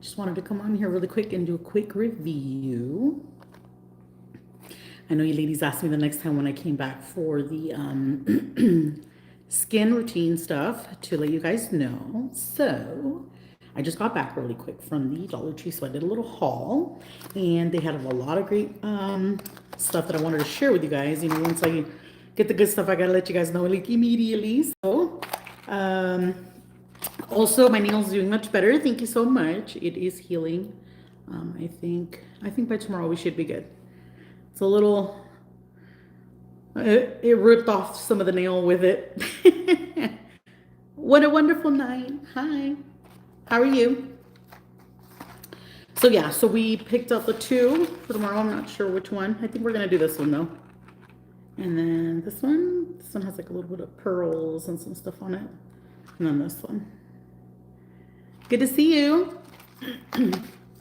Just wanted to come on here really quick and do a quick review. I know you ladies asked me the next time when I came back for the skin routine stuff to let you guys know. So I just got back really quick from the Dollar Tree, so I did a little haul, and they had a lot of great stuff that I wanted to share with you guys. You know, once I get the good stuff, I gotta let you guys know like immediately. So also my nails doing much better. Thank you so much. It is healing. I think by tomorrow we should be good. It's a little, it ripped off some of the nail with it. What a wonderful night. Hi, how are you? So yeah, so we picked up the two for tomorrow. I'm not sure which one. I think we're gonna do this one though. And then this one has like a little bit of pearls and some stuff on it. And then this one. Good to see you.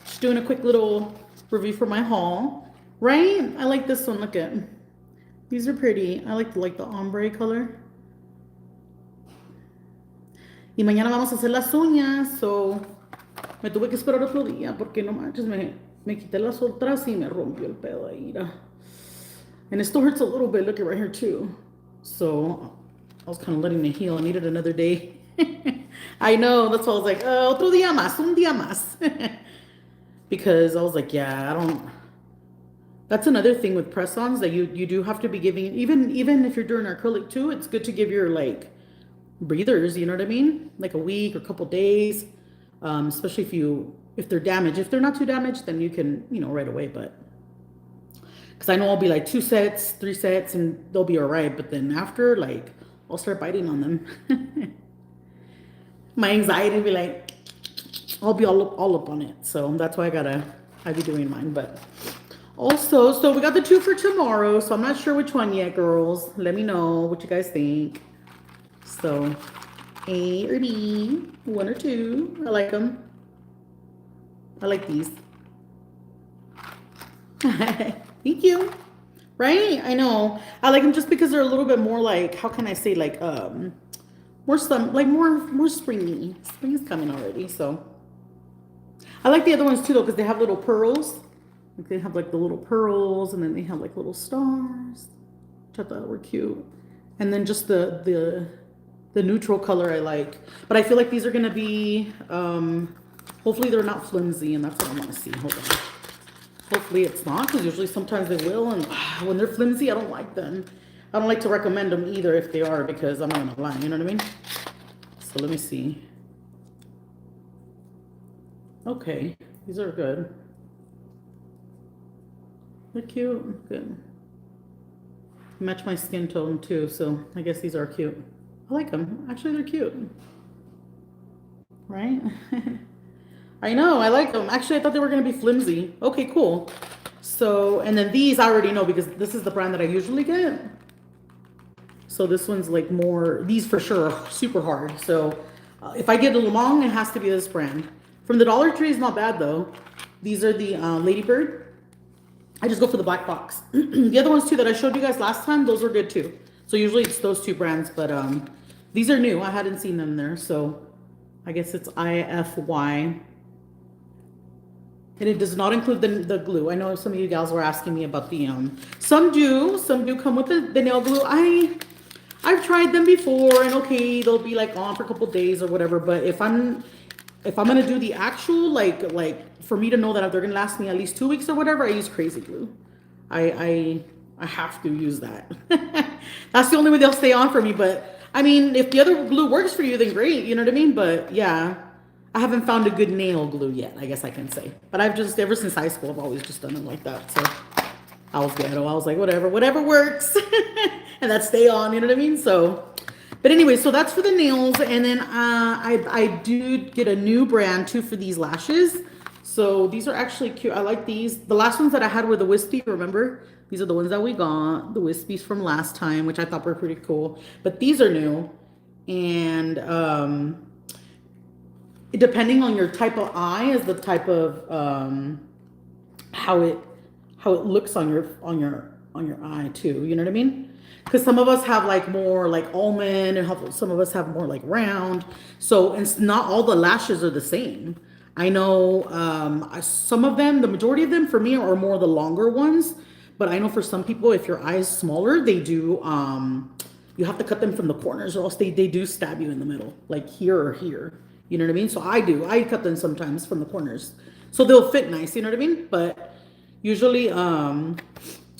Just doing a quick little review for my haul. Right? I like this one. Look at. These are pretty. I like the ombre color. Y mañana vamos a hacer las uñas. So me tuve que esperar otro día porque no manches, me quité las otras y me rompió el pedo ahí. And it still hurts a little bit. Look at right here too. So I was kind of letting it heal. I needed another day. I know. That's why I was like, otro día más, un día más. Because I was like, yeah, I don't. That's another thing with press-ons that you do have to be giving, even if you're doing acrylic too, it's good to give your like breathers, you know what I mean? Like a week or a couple days, especially if they're damaged. If they're not too damaged, then you can, right away. But because I know I'll be like 2 sets, 3 sets, and they'll be all right. But then after, like, I'll start biting on them. My anxiety will be like, I'll be all up on it. So that's why I be doing mine. But also, so we got the 2 for tomorrow. So I'm not sure which one yet, girls. Let me know what you guys think. So A or B, 1 or 2. I like them. I like these. Thank you. Right? I know. I like them just because they're a little bit more like, how can I say, like more springy. Spring is coming already, so I like the other ones too though, because they have little pearls. Like they have like the little pearls, and then they have like little stars, which I thought were cute. And then just the neutral color I like. But I feel like these are gonna be hopefully they're not flimsy, and that's what I want to see. Hold on. Hopefully it's not, because usually sometimes they will, and when they're flimsy, I don't like them. I don't like to recommend them either if they are, because I'm not gonna lie, you know what I mean? So let me see. Okay, these are good. They're cute. Good. Match my skin tone too, so I guess these are cute. I like them. Actually, they're cute. Right? I know, I like them. Actually, I thought they were going to be flimsy. Okay, cool. So, and then these I already know because this is the brand that I usually get. So this one's like more, these for sure are super hard. So if I get a long, it has to be this brand. From the Dollar Tree is not bad though. These are the Ladybird. I just go for the black box. The other ones too that I showed you guys last time, those were good too. So usually it's those 2 brands, but these are new. I hadn't seen them there. So I guess it's IFY. And it does not include the glue. I know some of you gals were asking me about the, some do come with the nail glue. I've tried them before, and okay, they'll be like on for a couple days or whatever. But if I'm gonna do the actual, like for me to know that they're gonna last me at least 2 weeks or whatever, I use crazy glue. I have to use that. That's the only way they'll stay on for me. But I mean, if the other glue works for you, then great, you know what I mean? But yeah, I haven't found a good nail glue yet, I guess I can say. But I've just, ever since high school, I've always just done it like that. So I was ghetto. I was like, whatever works. And that stay on, you know what I mean? So, but anyway, so that's for the nails. And then I do get a new brand too for these lashes. So these are actually cute. I like these. The last ones that I had were the wispy, remember? These are the ones that we got, the wispies from last time, which I thought were pretty cool. But these are new. And depending on your type of eye is the type of how it looks on your eye too. You know what I mean? Because some of us have like more like almond, and some of us have more like round. So it's not all the lashes are the same. I know some of them, the majority of them for me are more the longer ones. But I know for some people, if your eye is smaller, they do, you have to cut them from the corners or else they do stab you in the middle, like here or here. You know what I mean? So I cut them sometimes from the corners. So they'll fit nice, you know what I mean? But usually,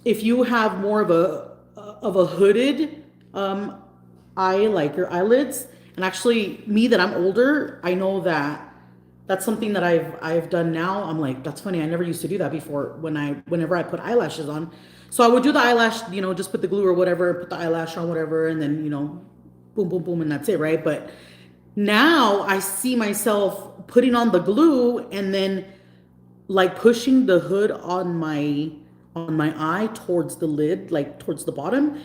if you have more of a hooded eye, like your eyelids, and actually me that I'm older, I know that that's something that I've done now. I'm like, that's funny. I never used to do that before whenever I put eyelashes on. So I would do the eyelash, just put the glue or whatever, put the eyelash on whatever, and then, boom, boom, boom, and that's it, right? But now I see myself putting on the glue and then like pushing the hood on my eye towards the lid, like towards the bottom,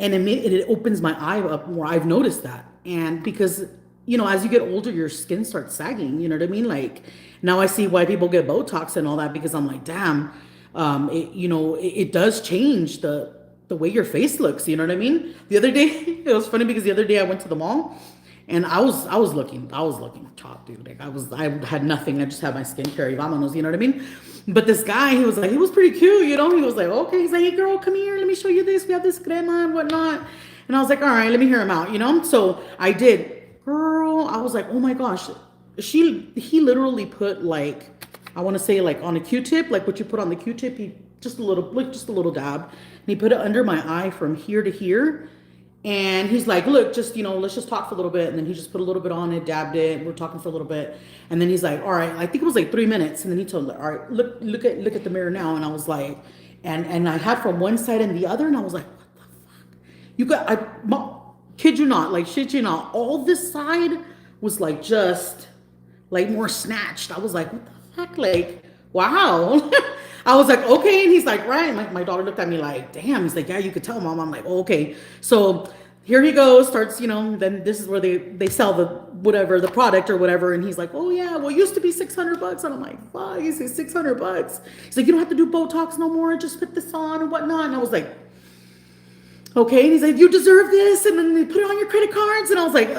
and it opens my eye up more. I've noticed that, and because as you get older, your skin starts sagging. You know what I mean? Like now I see why people get Botox and all that because I'm like, damn, it does change the way your face looks. You know what I mean? The other day, it was funny because the other day I went to the mall. And I was looking top, dude. Like I had nothing. I just had my skincare, vamonos, you know what I mean? But this guy, he was pretty cute, He was like, okay, he's like, hey girl, come here, let me show you this. We have this crema and whatnot. And I was like, all right, let me hear him out, So I did. Girl, I was like, oh my gosh. He literally put like, I want to say like on a Q-tip, like what you put on the Q-tip, he just a little dab. And he put it under my eye from here to here. And he's like, look, just, let's just talk for a little bit. And then he just put a little bit on it, dabbed it. We're talking for a little bit. And then he's like, all right, I think it was like 3 minutes. And then he told me, all right, look at the mirror now. And I was like, and I had from one side and the other. And I was like, what the fuck? Kid you not, like shit you not. All this side was like just like more snatched. I was like, what the fuck? Like, wow. I was like, okay. And he's like, right. My daughter looked at me like, damn. He's like, yeah, you could tell, mom. I'm like, oh, okay. So here he goes, starts, then this is where they sell the product or whatever. And he's like, oh yeah, well, it used to be $600. And I'm like, fuck, he says $600. He's like, you don't have to do Botox no more. Just put this on and whatnot. And I was like, okay. And he's like, you deserve this. And then they put it on your credit cards. And I was like,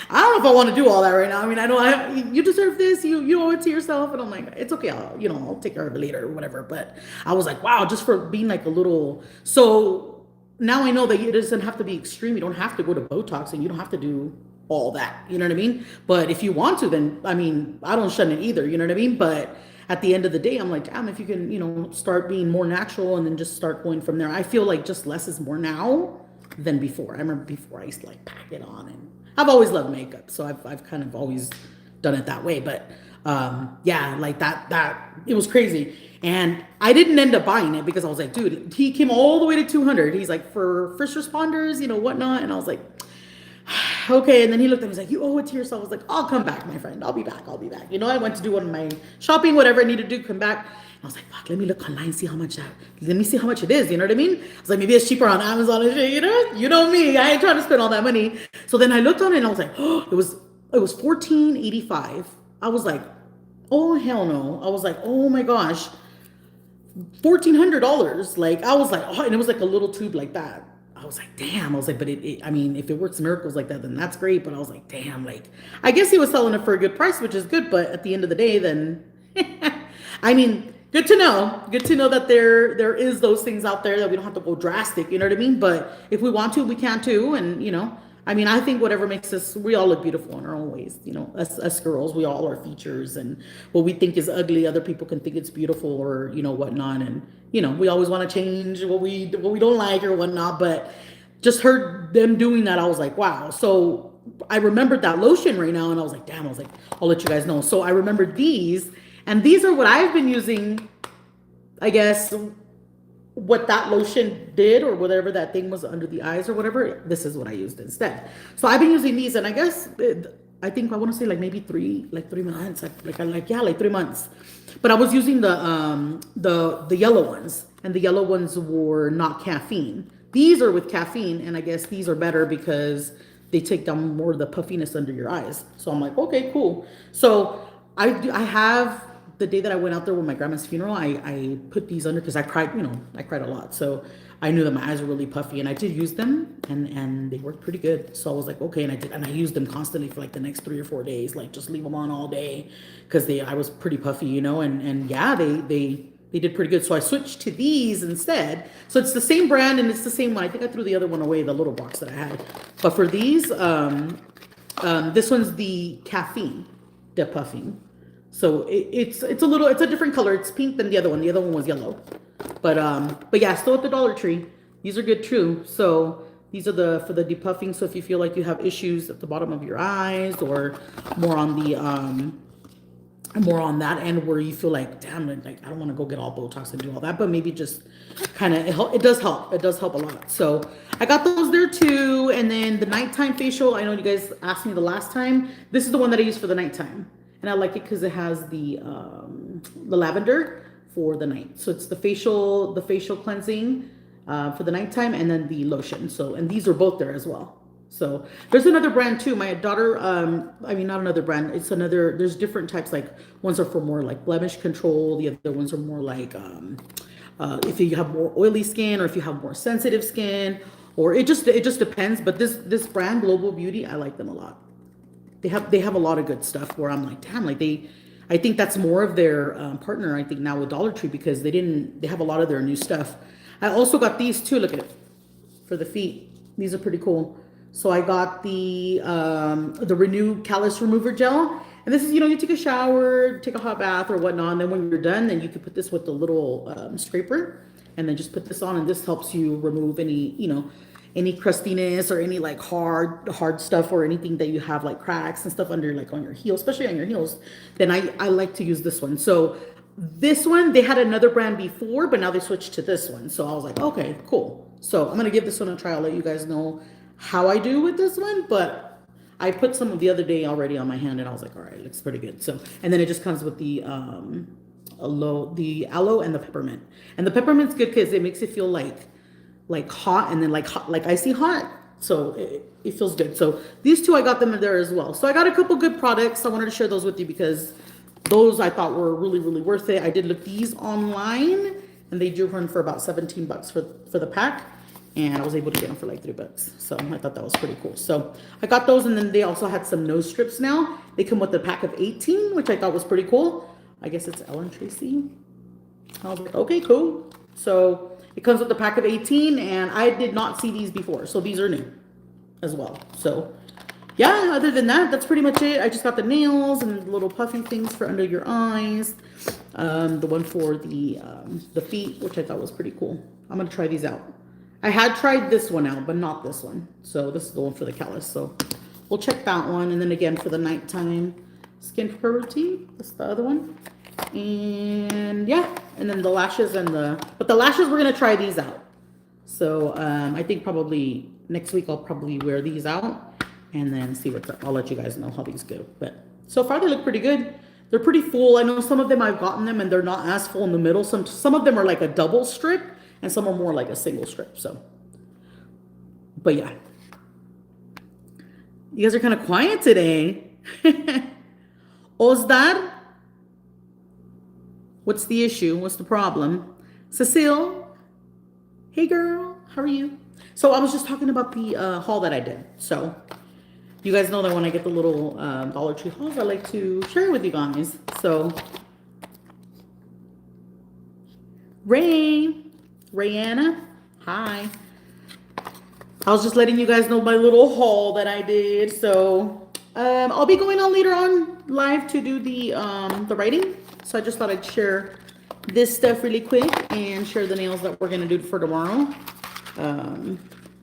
I don't know if I want to do all that right now. I mean, you deserve this. You owe it to yourself. And I'm like, it's okay. I'll take care of it later or whatever. But I was like, wow, just for being like a little. So now I know that it doesn't have to be extreme. You don't have to go to Botox and you don't have to do all that. You know what I mean? But if you want to, then, I mean, I don't shun it either. You know what I mean? But at the end of the day, I'm like, damn, if you can, start being more natural and then just start going from there. I feel like just less is more now than before. I remember before I used to like pack it on, and I've always loved makeup. So I've kind of always done it that way. But yeah, like that it was crazy. And I didn't end up buying it because I was like, dude, he came all the way to 200. He's like, for first responders, whatnot. And I was like, okay. And then he looked at me, he's like, you owe it to yourself. I was like, I'll come back, my friend. I'll be back. I went to do one of my shopping, whatever I needed to do, come back. And I was like, fuck, let me look online, let me see how much it is. You know what I mean? I was like, maybe it's cheaper on Amazon and shit, You know me. I ain't trying to spend all that money. So then I looked on it and I was like, oh, it was $14.85. I was like, oh, hell no. I was like, oh my gosh. $1,400. Like, I was like, oh, and it was like a little tube like that. I was like, damn. I was like, but I mean, if it works miracles like that, then that's great. But I was like, damn, like, I guess he was selling it for a good price, which is good. But at the end of the day, then, I mean, good to know. Good to know that there is those things out there that we don't have to go drastic. You know what I mean? But if we want to, we can too. And, I mean, I think whatever makes us, we all look beautiful in our own ways. Us girls, we all are features, and what we think is ugly, other people can think it's beautiful or, whatnot. And, we always want to change what we don't like or whatnot. But just heard them doing that, I was like, wow. So I remembered that lotion right now, and I was like, damn, I'll let you guys know. So I remembered these, and these are what I've been using, I guess, what that lotion did or whatever that thing was under the eyes or whatever, this is what I used instead. So I've been using these, and I guess I think I want to say like maybe 3 months, like 3 months. But I was using the yellow ones, and the yellow ones were not caffeine. These are with caffeine, and I guess these are better because they take down more of the puffiness under your eyes. So I'm like, okay, cool. So I have the day that I went out there with my grandma's funeral, I put these under because I cried, you know, I cried a lot. So I knew that my eyes were really puffy, and I did use them, and they worked pretty good. So I was like, okay, and I used them constantly for like the next 3 or 4 days, like just leave them on all day because I was pretty puffy, you know, and yeah, they did pretty good. So I switched to these instead. So it's the same brand and it's the same one. I think I threw the other one away, the little box that I had. But for these, this one's the caffeine depuffing. So it's a different color. It's pink than the other one. The other one was yellow. But yeah, still at the Dollar Tree. These are good too. So these are for the depuffing. So if you feel like you have issues at the bottom of your eyes, or more on that end where you feel like, damn, like I don't want to go get all Botox and do all that, but maybe just kind of it does help. It does help a lot. So I got those there too. And then the nighttime facial, I know you guys asked me the last time. This is the one that I use for the nighttime, and I like it because it has the lavender for the night. So it's the facial cleansing for the nighttime, and then the lotion. So, and these are both there as well. So there's another brand too. My daughter, I mean, not another brand. It's another, there's different types. Like ones are for more like blemish control. The other ones are more like, if you have more oily skin, or if you have more sensitive skin, or it just depends. But this brand, Global Beauty, I like them a lot. They have a lot of good stuff where I'm like, damn, like I think that's more of their partner, I think now with Dollar Tree, because they have a lot of their new stuff. I also got these too, look at it, for the feet. These are pretty cool. So I got the Renew Callus Remover Gel. And this is, you know, you take a shower, take a hot bath or whatnot, and then when you're done, then you can put this with the little scraper, and then just put this on, and this helps you remove any, you know, any crustiness or any like hard stuff, or anything that you have like cracks and stuff under, like on your heels, especially on your heels. Then I like to use this one. So this one, they had another brand before, but now they switched to this one. So I was like, okay, cool. So I'm going to give this one a try. I'll let you guys know how I do with this one, but I put some of the other day already on my hand, and I was like, all right, it looks pretty good. So, and then it just comes with the aloe and the peppermint. And the peppermint's good because it makes it feel like hot, and then like icy hot. So it feels good. So these two, I got them in there as well. So I got a couple good products. I wanted to share those with you because those I thought were really, really worth it. I did look these online, and they do run for about $17 for the pack. And I was able to get them for like $3. So I thought that was pretty cool. So I got those, and then they also had some nose strips now. They come with a pack of 18, which I thought was pretty cool. I guess it's Ellen Tracy. I was like, okay, cool. So it comes with a pack of 18, and I did not see these before. So these are new as well. So yeah, other than that, that's pretty much it. I just got the nails and the little puffy things for under your eyes. The one for the feet, which I thought was pretty cool. I'm going to try these out. I had tried this one out, but not this one. So this is the one for the callus. So we'll check that one. And then again for the nighttime skin care routine. That's the other one. And yeah, and then the lashes but the lashes, we're going to try these out. So I think probably next week I'll probably wear these out and then see I'll let you guys know how these go. But so far they look pretty good. They're pretty full. I know some of them I've gotten them and they're not as full in the middle. Some of them are like a double strip, and some are more like a single strip. So, but yeah. You guys are kind of quiet today. Ozdar? What's the issue? What's the problem? Cecile? Hey girl, how are you? So I was just talking about the haul that I did. So you guys know that when I get the little Dollar Tree hauls, I like to share with you guys. So Rayanna, hi. I was just letting you guys know my little haul that I did. So I'll be going on later on live to do the writing. So I just thought I'd share this stuff really quick and share the nails that we're gonna do for tomorrow. I don't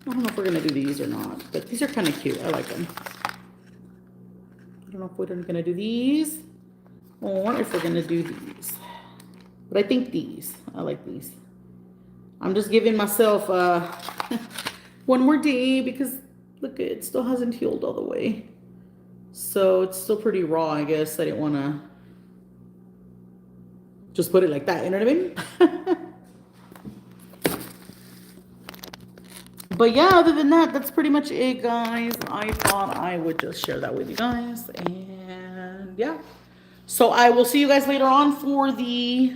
know if we're gonna do these or not, but these are kind of cute. I like them. I don't know if we're gonna do these or if we're gonna do these. But I think these. I like these. I'm just giving myself one more day because look, it still hasn't healed all the way. So it's still pretty raw, I guess. I didn't want to just put it like that, you know what I mean? But yeah, other than that, that's pretty much it, guys. I thought I would just share that with you guys. And yeah. So I will see you guys later on for the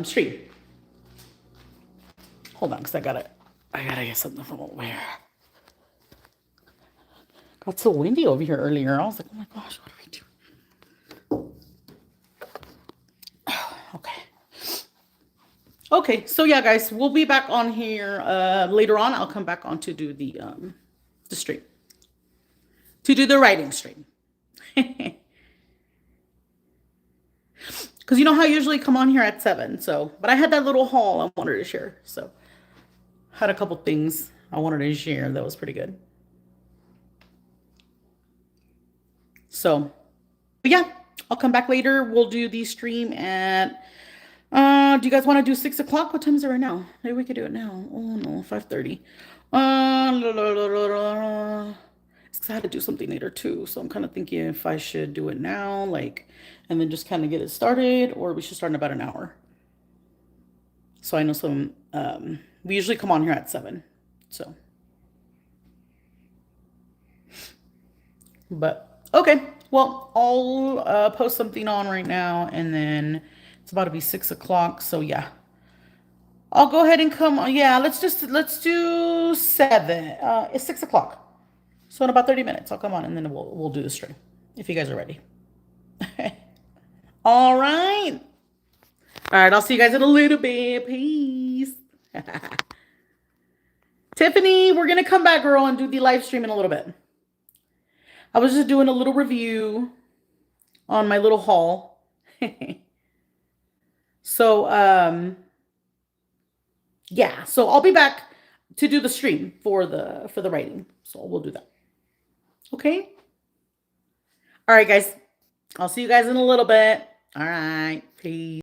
stream. Hold on, because I gotta get something from over here. Got so windy over here earlier. I was like, oh my gosh, what are we doing? Okay. Okay, so yeah, guys, we'll be back on here later on. I'll come back on to do the stream. To do the writing stream. Because you know how I usually come on here at 7. So, but I had that little haul I wanted to share. So, had a couple things I wanted to share that was pretty good. So, but yeah, I'll come back later. We'll do the stream at, do you guys want to do 6 o'clock? What time is it right now? Maybe we could do it now. Oh no, 5:30. It's 'cause I had to do something later too. So I'm kind of thinking if I should do it now, like, and then just kind of get it started, or we should start in about an hour. So I know some, we usually come on here at 7. So, but okay. Well, I'll post something on right now, and then it's about to be 6 o'clock. So yeah, I'll go ahead and come. Yeah, let's do 7. It's 6 o'clock. So in about 30 minutes, I'll come on, and then we'll do the stream if you guys are ready. All right. All right, I'll see you guys in a little bit. Peace. Tiffany, we're going to come back, girl, and do the live stream in a little bit. I was just doing a little review on my little haul. So, yeah. So I'll be back to do the stream for the writing. So we'll do that. Okay? All right, guys. I'll see you guys in a little bit. All right. Peace.